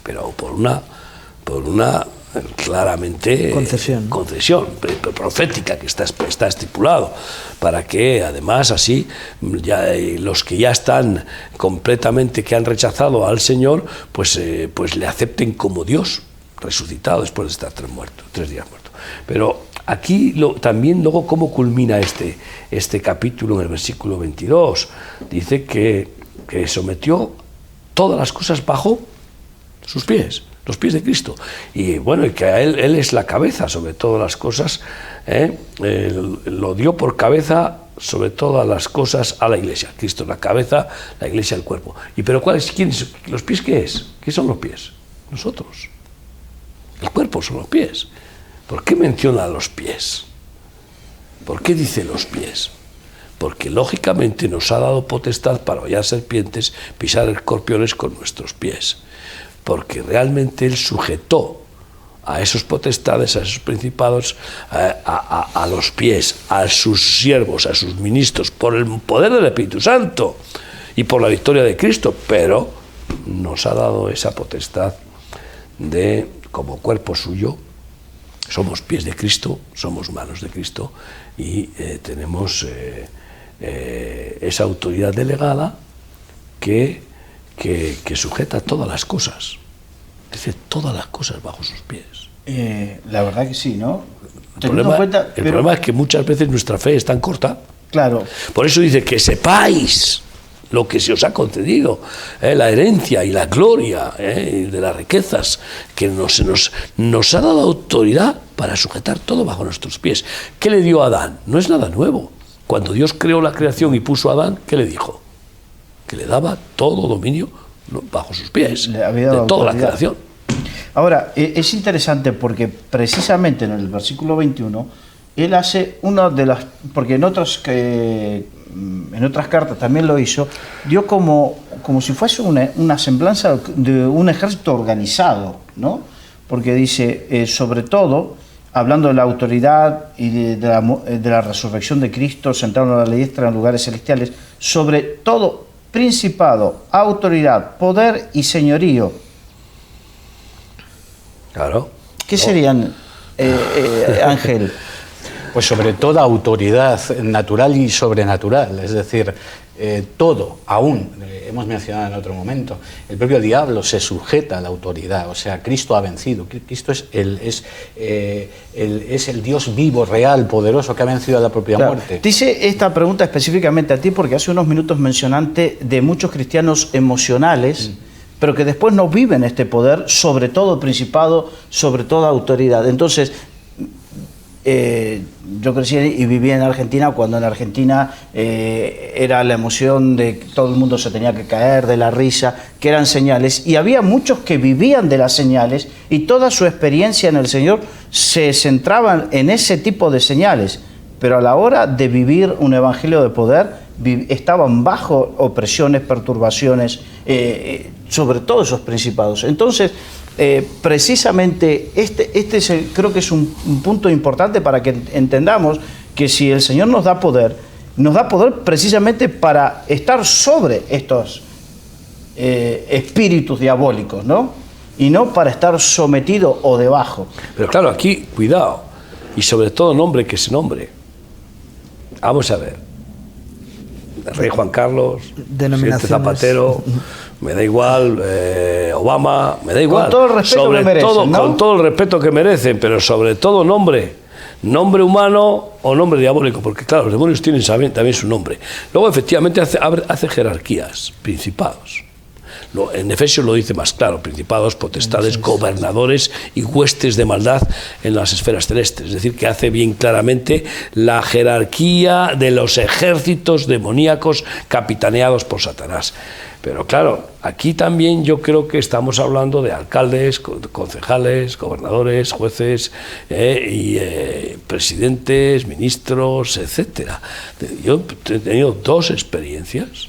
Pero por una claramente concesión profética que está estipulado, para que además así ya, los que ya están completamente, que han rechazado al Señor, pues le acepten como Dios resucitado después de estar 3 días muerto. Pero aquí también luego cómo culmina este capítulo en el versículo 22. Dice que sometió todas las cosas bajo sus pies, los pies de Cristo. Y bueno, y que a él es la cabeza sobre todas las cosas, lo dio por cabeza sobre todas las cosas a la Iglesia. Cristo es la cabeza, la Iglesia el cuerpo. ¿Y pero quiénes? ¿Los pies qué es? ¿Qué son los pies? Nosotros. El cuerpo son los pies. ¿Por qué menciona los pies? ¿Por qué dice los pies? Porque lógicamente nos ha dado potestad para hollar serpientes, pisar escorpiones con nuestros pies. Porque realmente Él sujetó a esos potestades, a esos principados, a los pies, a sus siervos, a sus ministros, por el poder del Espíritu Santo y por la victoria de Cristo, pero nos ha dado esa potestad de, como cuerpo suyo, somos pies de Cristo, somos manos de Cristo y tenemos esa autoridad delegada que sujeta todas las cosas. Dice todas las cosas bajo sus pies. La verdad que sí, ¿no? El problema es que muchas veces nuestra fe es tan corta. Claro. Por eso dice que sepáis lo que se os ha concedido, la herencia y la gloria de las riquezas, que nos ha dado autoridad para sujetar todo bajo nuestros pies. ¿Qué le dio a Adán? No es nada nuevo. Cuando Dios creó la creación y puso a Adán, ¿qué le dijo? Que le daba todo dominio bajo sus pies, de toda la creación. Ahora, es interesante porque precisamente en el versículo 21, él hace una de las, porque en otras cartas también lo hizo, dio como si fuese una semblanza de un ejército organizado, ¿no? Porque dice, sobre todo, hablando de la autoridad y de la resurrección de Cristo, sentado a la diestra en lugares celestiales, sobre todo principado, autoridad, poder y señorío. Claro. ¿Qué serían, Ángel? Pues sobre toda autoridad natural y sobrenatural, es decir, todo, aún, hemos mencionado en otro momento, el propio diablo se sujeta a la autoridad, o sea, Cristo ha vencido, Cristo es el Dios vivo, real, poderoso, que ha vencido a la propia muerte. Dice esta pregunta específicamente a ti porque hace unos minutos mencionaste de muchos cristianos emocionales, pero que después no viven este poder, sobre todo principado, sobre toda autoridad. Entonces, yo crecí y viví en Argentina cuando en Argentina era la emoción de que todo el mundo se tenía que caer, de la risa, que eran señales, y había muchos que vivían de las señales y toda su experiencia en el Señor se centraba en ese tipo de señales, pero a la hora de vivir un evangelio de poder estaban bajo opresiones, perturbaciones, sobre todo esos principados. Entonces, precisamente creo que es un punto importante para que entendamos que si el Señor nos da poder precisamente para estar sobre estos espíritus diabólicos, ¿no? Y no para estar sometido o debajo. Pero claro, aquí, cuidado, y sobre todo nombre que se nombre. Vamos a ver, el rey Juan Carlos, presidente Zapatero, me da igual, Obama, me da igual. Con todo el respeto que merecen, ¿no? Con todo el respeto que merecen, pero sobre todo nombre humano o nombre diabólico, porque claro, los demonios tienen también su nombre. Luego efectivamente hace jerarquías, principados. En Efesios lo dice más claro, principados, potestades, gobernadores y huestes de maldad en las esferas celestes. Es decir, que hace bien claramente la jerarquía de los ejércitos demoníacos capitaneados por Satanás. Pero claro, aquí también yo creo que estamos hablando de alcaldes, concejales, gobernadores, jueces y presidentes, ministros, etcétera. Yo he tenido 2 experiencias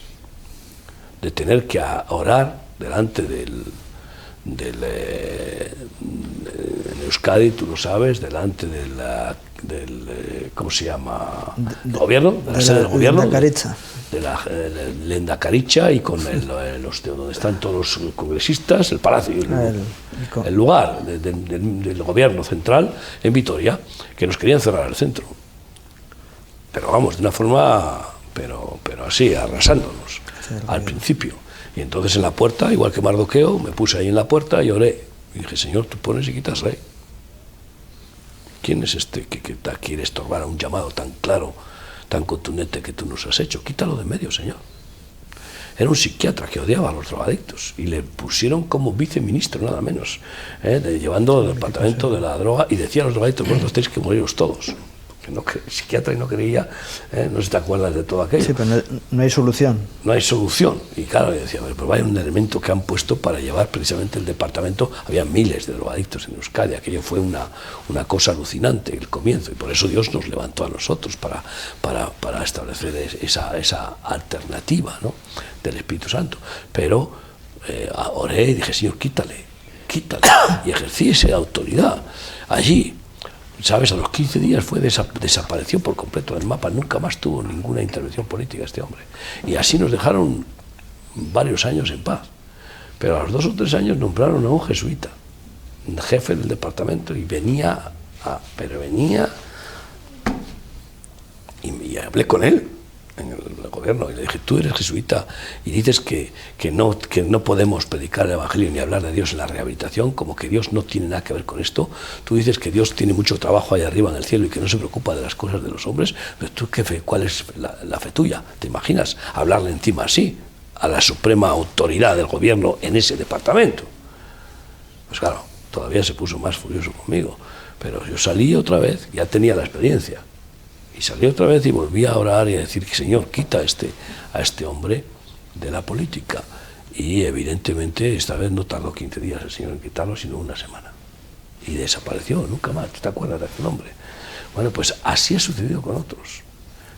de tener que orar delante en Euskadi, tú lo sabes, delante del ¿cómo se llama? Gobierno, de la sede del gobierno, de la Lehendakaritza, y con donde están todos los congresistas, el palacio, el lugar del gobierno central en Vitoria, que nos querían cerrar el centro. Pero vamos, de una forma, pero así, arrasándonos, al principio. Y entonces en la puerta, igual que Mardoqueo, me puse ahí en la puerta y oré. Y dije, Señor, tú pones y quitas rey. ¿Quién es este que quiere estorbar a un llamado tan claro, tan contundente que tú nos has hecho? Quítalo de medio, Señor. Era un psiquiatra que odiaba a los drogadictos y le pusieron como viceministro, nada menos, llevando el departamento de la droga, y decía a los drogadictos, vosotros tenéis que moriros todos. El psiquiatra y no creía, no sé si te acuerdas de todo aquello. Sí, pero no hay solución. No hay solución. Y claro, yo decía, pero vaya un elemento que han puesto para llevar precisamente el departamento. Había miles de drogadictos en Euskadi, aquello fue una cosa alucinante el comienzo, y por eso Dios nos levantó a nosotros para establecer esa alternativa, ¿no?, del Espíritu Santo. Pero oré y dije, Señor, quítale, y ejercí esa autoridad allí. ¿Sabes? A los 15 días desapareció por completo del mapa, nunca más tuvo ninguna intervención política este hombre. Y así nos dejaron varios años en paz. Pero a los 2 o 3 años nombraron a un jesuita, jefe del departamento, y venía, y hablé con él en el gobierno, y le dije, tú eres jesuita y dices que no podemos predicar el Evangelio ni hablar de Dios en la rehabilitación, como que Dios no tiene nada que ver con esto. Tú dices que Dios tiene mucho trabajo allá arriba en el cielo y que no se preocupa de las cosas de los hombres, pero tú, ¿qué fe? ¿Cuál es la fe tuya? ¿Te imaginas hablarle encima así a la suprema autoridad del gobierno en ese departamento? Pues claro, todavía se puso más furioso conmigo, pero yo salí otra vez, ya tenía la experiencia. Y salí otra vez y volví a orar y a decir, Señor, quita a este hombre de la política. Y evidentemente esta vez no tardó 15 días el Señor en quitarlo, sino una semana. Y desapareció, nunca más. ¿Te acuerdas de aquel hombre? Bueno, pues así ha sucedido con otros.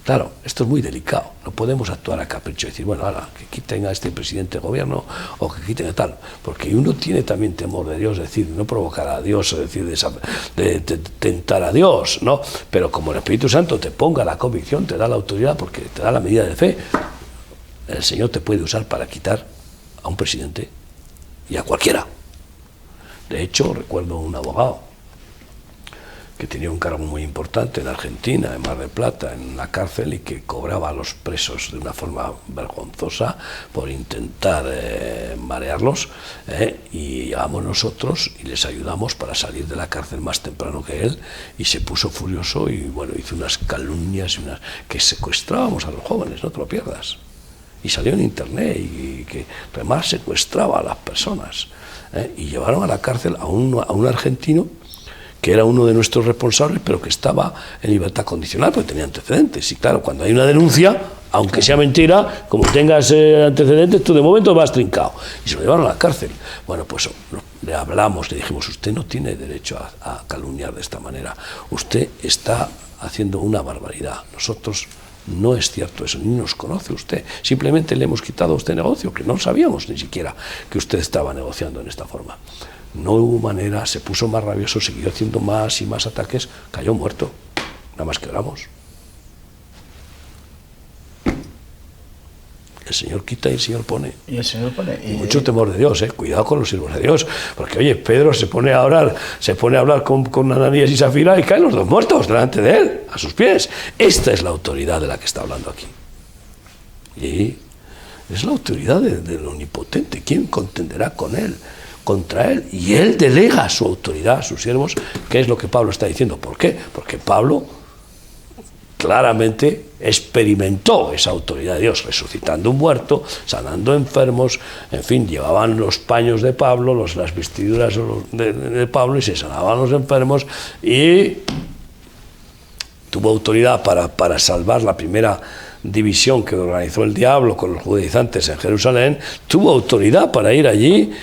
Claro, esto es muy delicado. No podemos actuar a capricho y decir, bueno, ahora que quiten a este presidente de gobierno o que quiten a tal. Porque uno tiene también temor de Dios, es decir, no provocar a Dios, es decir, de tentar a Dios, ¿no? Pero como el Espíritu Santo te ponga la convicción, te da la autoridad, porque te da la medida de fe, el Señor te puede usar para quitar a un presidente y a cualquiera. De hecho, recuerdo un abogado que tenía un cargo muy importante en Argentina, en Mar del Plata, en la cárcel, y que cobraba a los presos de una forma vergonzosa por intentar marearlos, y llegamos nosotros y les ayudamos para salir de la cárcel más temprano que él, y se puso furioso y bueno, hizo unas calumnias que secuestrábamos a los jóvenes, no te lo pierdas. Y salió en internet y que Remar secuestraba a las personas, y llevaron a la cárcel a un argentino que era uno de nuestros responsables, pero que estaba en libertad condicional, porque tenía antecedentes. Y claro, cuando hay una denuncia, aunque sea mentira, como tengas antecedentes, tú de momento vas trincado. Y se lo llevaron a la cárcel. Bueno, pues le hablamos, le dijimos, usted no tiene derecho a calumniar de esta manera. Usted está haciendo una barbaridad. Nosotros no es cierto eso, ni nos conoce usted. Simplemente le hemos quitado a usted negocio, que no sabíamos ni siquiera que usted estaba negociando en esta forma. No hubo manera, se puso más rabioso, siguió haciendo más y más ataques, cayó muerto, nada más que oramos. El Señor quita y el Señor pone. Y el Señor pone. Y mucho temor de Dios, cuidado con los siervos de Dios, porque oye, Pedro se pone a hablar con Ananías y Zafira y caen los 2 muertos delante de él, a sus pies. Esta es la autoridad de la que está hablando aquí. Y es la autoridad del Omnipotente. ¿Quién contenderá contra él? Y él delega su autoridad a sus siervos, que es lo que Pablo está diciendo. ¿Por qué? Porque Pablo claramente experimentó esa autoridad de Dios, resucitando un muerto, sanando enfermos, en fin, llevaban los paños de Pablo, las vestiduras de Pablo, y se sanaban los enfermos, y tuvo autoridad para salvar la primera división que organizó el diablo con los judaizantes en Jerusalén. Tuvo autoridad para ir allí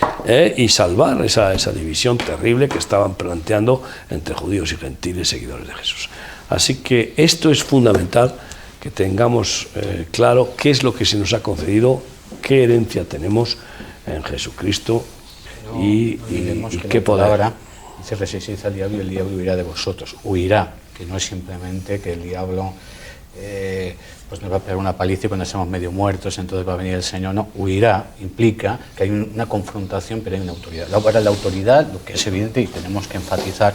y salvar esa división terrible que estaban planteando entre judíos y gentiles seguidores de Jesús. Así que esto es fundamental, que tengamos claro qué es lo que se nos ha concedido, qué herencia tenemos en Jesucristo y qué poder. Dice, resistid al diablo y el diablo huirá de vosotros. Huirá, que no es simplemente que el diablo pues nos va a pegar una paliza y cuando estemos medio muertos entonces va a venir el Señor. No, huirá implica que hay una confrontación, pero hay una autoridad. Ahora, la autoridad, lo que es evidente y tenemos que enfatizar,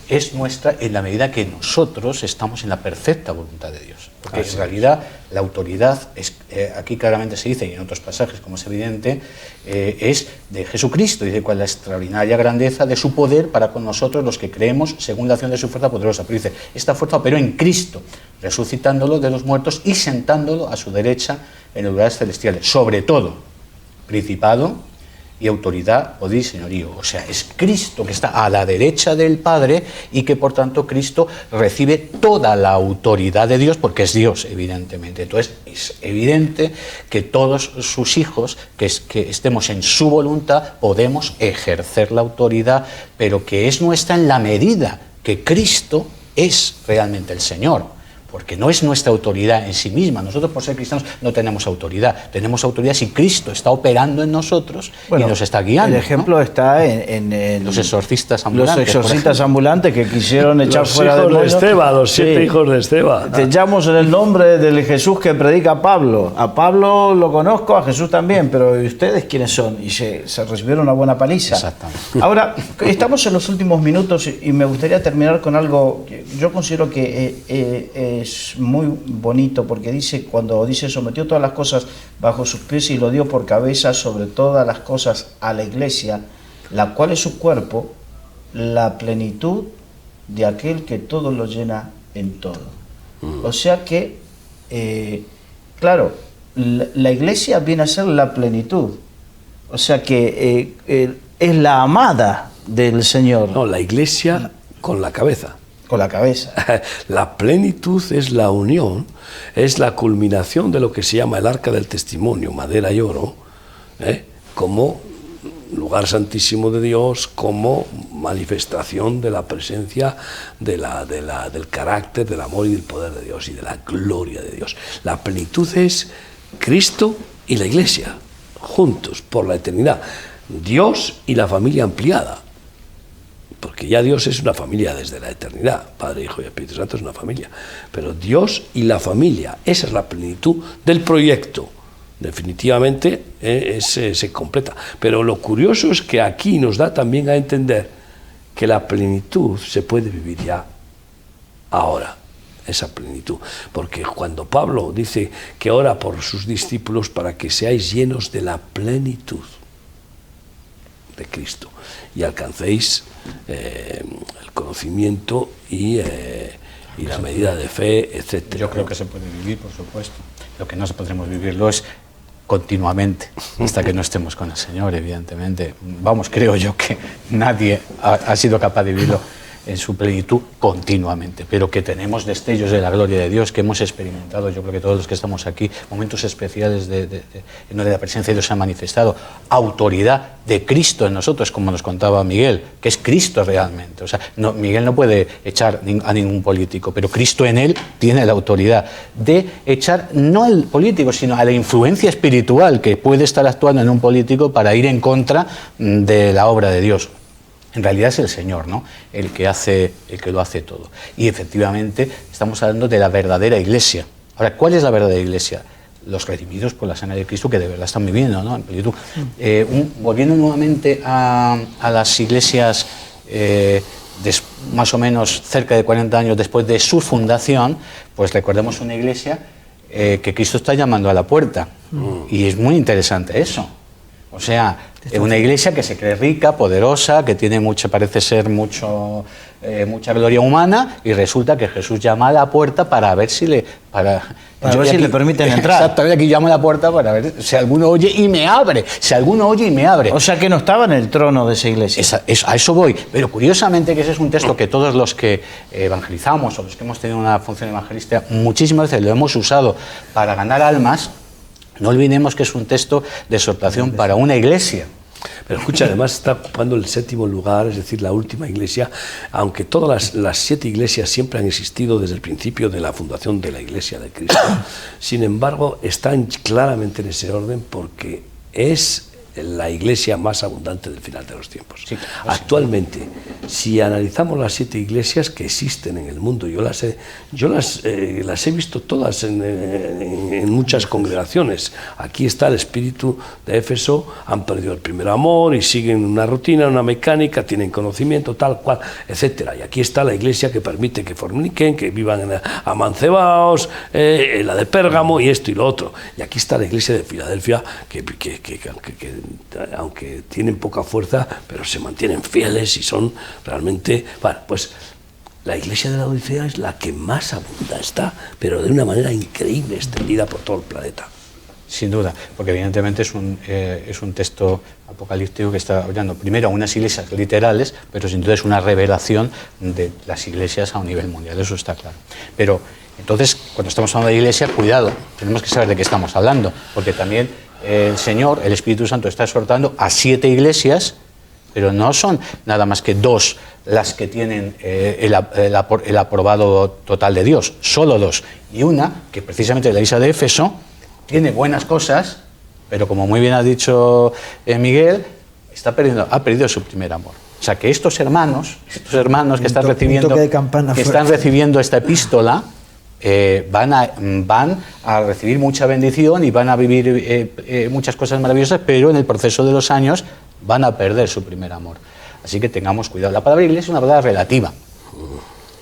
es nuestra en la medida que nosotros estamos en la perfecta voluntad de Dios. Porque en realidad la autoridad, aquí claramente se dice, y en otros pasajes como es evidente, es de Jesucristo. Dice cuál es la extraordinaria grandeza de su poder para con nosotros los que creemos según la acción de su fuerza poderosa. Pero dice, esta fuerza operó en Cristo, resucitándolo de los muertos y sentándolo a su derecha en los lugares celestiales. Sobre todo, principado y autoridad, poder y señorío. O sea, es Cristo que está a la derecha del Padre y que por tanto Cristo recibe toda la autoridad de Dios porque es Dios, evidentemente. Entonces es evidente que todos sus hijos, que estemos en su voluntad, podemos ejercer la autoridad, pero que es nuestra en la medida que Cristo es realmente el Señor. Porque no es nuestra autoridad en sí misma. Nosotros, por ser cristianos, no tenemos autoridad. Tenemos autoridad si Cristo está operando en nosotros y nos está guiando. El ejemplo, ¿no?, está en los exorcistas ambulantes. Los exorcistas ambulantes que quisieron echar fuera demonios. Los hijos de Esteban, los 7 hijos de Esteban. Te echamos en el nombre del Jesús que predica Pablo. A Pablo lo conozco, a Jesús también, pero ¿y ustedes quiénes son? Y se recibieron una buena paliza. Exactamente. Ahora, estamos en los últimos minutos y me gustaría terminar con algo que yo considero que es muy bonito, porque dice, cuando dice sometió todas las cosas bajo sus pies y lo dio por cabeza sobre todas las cosas a la iglesia, la cual es su cuerpo, la plenitud de aquel que todo lo llena en todo. O sea que, claro, la iglesia viene a ser la plenitud. O sea que es la amada del Señor. No, la iglesia con la cabeza. Con la cabeza. La plenitud es la unión, es la culminación de lo que se llama el arca del testimonio, madera y oro, como lugar santísimo de Dios, como manifestación de la presencia del carácter, del amor y del poder de Dios y de la gloria de Dios. La plenitud es Cristo y la iglesia, juntos por la eternidad. Dios y la familia ampliada. Porque ya Dios es una familia desde la eternidad, Padre, Hijo y Espíritu Santo es una familia, pero Dios y la familia, esa es la plenitud del proyecto, definitivamente se completa. Pero lo curioso es que aquí nos da también a entender que la plenitud se puede vivir ya, ahora, esa plenitud, porque cuando Pablo dice que ora por sus discípulos para que seáis llenos de la plenitud de Cristo y alcancéis el conocimiento y la medida de fe, etc. Yo creo que se puede vivir, por supuesto. Lo que no podremos vivirlo es continuamente, hasta que no estemos con el Señor, evidentemente. Vamos, creo yo que nadie ha sido capaz de vivirlo en su plenitud continuamente, pero que tenemos destellos de la gloria de Dios, que hemos experimentado, yo creo que todos los que estamos aquí, momentos especiales de la presencia de Dios se ha manifestado, autoridad de Cristo en nosotros, como nos contaba Miguel, que es Cristo realmente. O sea, Miguel no puede echar a ningún político, pero Cristo en él tiene la autoridad de echar no al político, sino a la influencia espiritual que puede estar actuando en un político para ir en contra de la obra de Dios. En realidad es el Señor, ¿no?, el que lo hace todo. Y efectivamente estamos hablando de la verdadera iglesia. Ahora, ¿cuál es la verdadera iglesia? Los redimidos por la sangre de Cristo que de verdad están viviendo, ¿no?, en plenitud. Volviendo nuevamente a las iglesias más o menos cerca de 40 años después de su fundación, pues recordemos una iglesia que Cristo está llamando a la puerta. Y es muy interesante eso. O sea, una iglesia que se cree rica, poderosa, que tiene parece ser mucha gloria humana, y resulta que Jesús llama a la puerta para ver si le permiten entrar. Exactamente, aquí llama a la puerta para ver si alguno oye y me abre. Si alguno oye y me abre. O sea que no estaba en el trono de esa iglesia. A eso voy. Pero curiosamente que ese es un texto que todos los que evangelizamos o los que hemos tenido una función evangelística muchísimas veces lo hemos usado para ganar almas. No olvidemos que es un texto de exhortación para una iglesia. Pero escucha, además está ocupando el 7º lugar, es decir, la última iglesia, aunque todas las 7 iglesias siempre han existido desde el principio de la fundación de la Iglesia de Cristo. Sin embargo, están claramente en ese orden porque es la iglesia más abundante del final de los tiempos. Sí, actualmente, si analizamos las 7 iglesias que existen en el mundo, yo las he visto todas en muchas congregaciones. Aquí está el espíritu de Éfeso, han perdido el primer amor y siguen una rutina, una mecánica, tienen conocimiento, tal cual, etcétera. Y aquí está la iglesia que permite que forniquen, que vivan amancebaos, la de Pérgamo y esto y lo otro. Y aquí está la iglesia de Filadelfia, que aunque tienen poca fuerza, pero se mantienen fieles y son realmente... Bueno, pues la iglesia de la Odisea es la que más abunda está, pero de una manera increíble, extendida por todo el planeta. Sin duda, porque evidentemente es un texto apocalíptico que está hablando primero a unas iglesias literales, pero sin duda es una revelación de las iglesias a un nivel mundial, eso está claro. Pero entonces, cuando estamos hablando de iglesia, cuidado, tenemos que saber de qué estamos hablando, porque también el Señor, el Espíritu Santo, está exhortando a 7 iglesias, pero no son nada más que 2 las que tienen el aprobado total de Dios, solo 2. Y una, que precisamente la iglesia de Éfeso, tiene buenas cosas, pero como muy bien ha dicho Miguel, ha perdido su primer amor. O sea, que estos hermanos que están recibiendo esta epístola, van a recibir mucha bendición y van a vivir muchas cosas maravillosas, pero en el proceso de los años van a perder su primer amor. Así que tengamos cuidado. La palabra iglesia es una palabra relativa.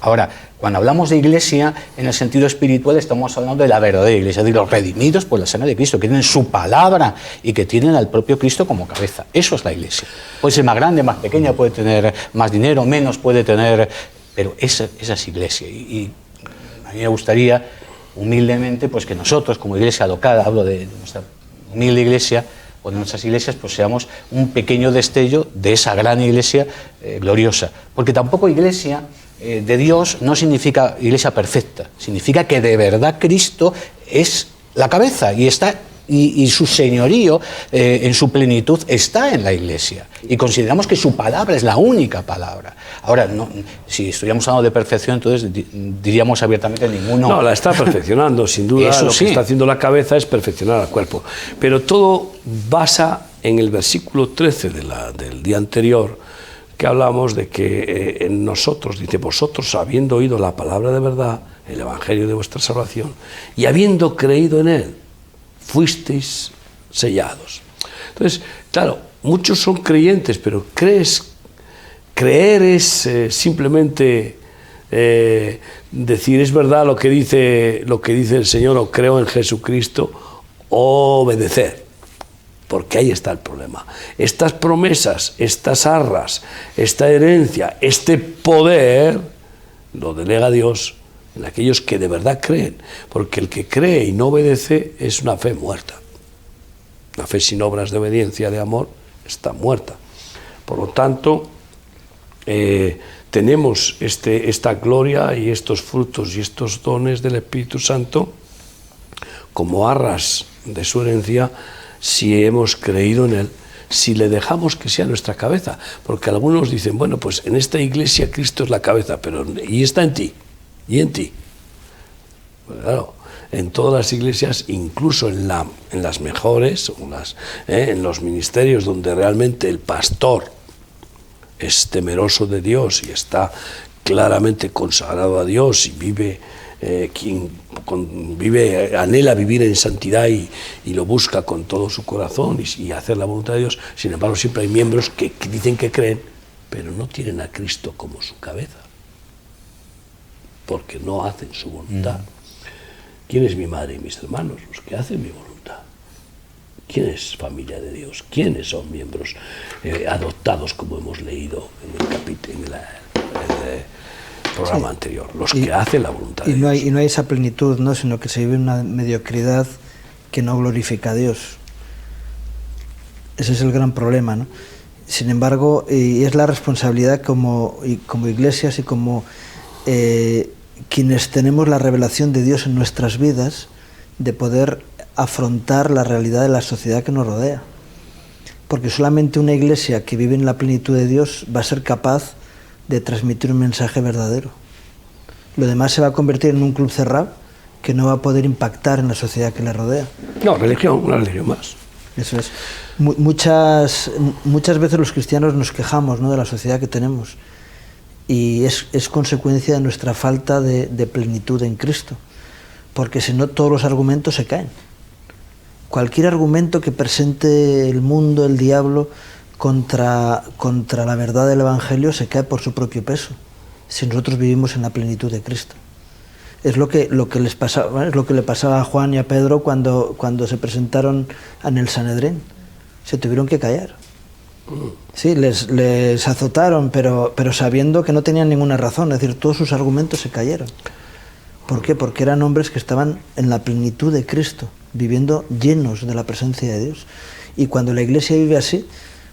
Ahora, cuando hablamos de iglesia, en el sentido espiritual, estamos hablando de la verdadera iglesia, de los redimidos por la sangre de Cristo, que tienen su palabra y que tienen al propio Cristo como cabeza. Eso es la iglesia. Puede ser más grande, más pequeña, puede tener más dinero, menos, puede tener... Pero esa es iglesia. Y a mí me gustaría, humildemente, pues que nosotros, como iglesia alocada, hablo de nuestra humilde iglesia, o de nuestras iglesias, pues seamos un pequeño destello de esa gran iglesia gloriosa. Porque tampoco iglesia de Dios no significa iglesia perfecta, significa que de verdad Cristo es la cabeza y su señorío en su plenitud está en la iglesia. Y consideramos que su palabra es la única palabra. Ahora, si estuviéramos hablando de perfección, entonces diríamos abiertamente ninguno. No, la está perfeccionando, sin duda. Eso lo sí. que está haciendo la cabeza es perfeccionar al cuerpo. Pero todo basa en el versículo 13 del día anterior, que hablamos de que en nosotros, dice, vosotros habiendo oído la palabra de verdad, el evangelio de vuestra salvación, y habiendo creído en él, fuisteis sellados. Entonces, claro, muchos son creyentes, pero creer es simplemente decir es verdad lo que dice el Señor, o creo en Jesucristo, o obedecer. Porque ahí está el problema. Estas promesas, estas arras, esta herencia, este poder, lo delega Dios en aquellos que de verdad creen. Porque el que cree y no obedece es una fe muerta. La fe sin obras de obediencia, de amor, está muerta. Por lo tanto, tenemos esta gloria y estos frutos y estos dones del Espíritu Santo como arras de su herencia, si hemos creído en él, si le dejamos que sea nuestra cabeza. Porque algunos dicen, bueno, pues en esta iglesia Cristo es la cabeza, pero y está en ti, y en ti. Pues claro, en todas las iglesias, incluso en las mejores, en los ministerios donde realmente el pastor es temeroso de Dios y está claramente consagrado a Dios y vive... anhela vivir en santidad y lo busca con todo su corazón y hacer la voluntad de Dios. Sin embargo, siempre hay miembros que dicen que creen, pero no tienen a Cristo como su cabeza, porque no hacen su voluntad. ¿Quién es mi madre y mis hermanos? Los que hacen mi voluntad. ¿Quién es familia de Dios? ¿Quiénes son miembros adoptados, como hemos leído en el capítulo, en el programa anterior? Los que hacen la voluntad de Dios. Y no hay esa plenitud, ¿no? Sino que se vive una mediocridad que no glorifica a Dios. Ese es el gran problema, ¿no? Sin embargo, y es la responsabilidad como iglesias y como quienes tenemos la revelación de Dios en nuestras vidas, de poder afrontar la realidad de la sociedad que nos rodea. Porque solamente una iglesia que vive en la plenitud de Dios va a ser capaz de transmitir un mensaje verdadero. Lo demás se va a convertir en un club cerrado que no va a poder impactar en la sociedad que le rodea. No, una religión más. Eso es. Muchas veces los cristianos nos quejamos, ¿no?, de la sociedad que tenemos, y es consecuencia de nuestra falta de plenitud en Cristo, porque si no todos los argumentos se caen. Cualquier argumento que presente el mundo, el diablo, contra la verdad del Evangelio se cae por su propio peso, si nosotros vivimos en la plenitud de Cristo. Es lo que les pasaba, es lo que le pasaba a Juan y a Pedro cuando se presentaron en el Sanedrín. Se tuvieron que callar. Sí, les azotaron, pero sabiendo que no tenían ninguna razón, es decir, todos sus argumentos se cayeron. ¿Por qué? Porque eran hombres que estaban en la plenitud de Cristo, viviendo llenos de la presencia de Dios. Y cuando la Iglesia vive así,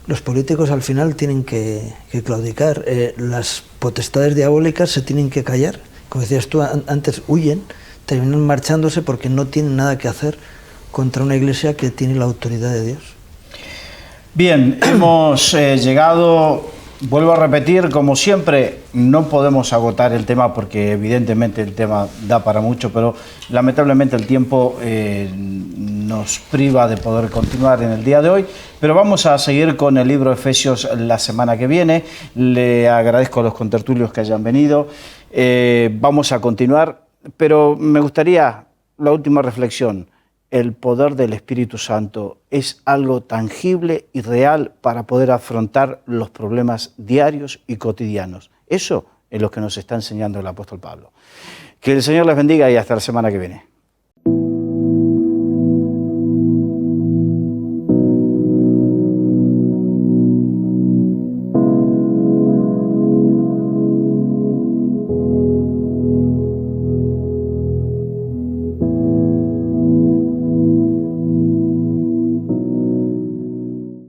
los políticos al final tienen que claudicar, las potestades diabólicas se tienen que callar. Como decías tú antes, huyen, terminan marchándose porque no tienen nada que hacer contra una Iglesia que tiene la autoridad de Dios. Bien, hemos llegado, vuelvo a repetir, como siempre, no podemos agotar el tema porque evidentemente el tema da para mucho, pero lamentablemente el tiempo nos priva de poder continuar en el día de hoy, pero vamos a seguir con el libro de Efesios la semana que viene. Le agradezco a los contertulios que hayan venido, vamos a continuar, pero me gustaría la última reflexión. El poder del Espíritu Santo es algo tangible y real para poder afrontar los problemas diarios y cotidianos. Eso es lo que nos está enseñando el apóstol Pablo. Que el Señor les bendiga y hasta la semana que viene.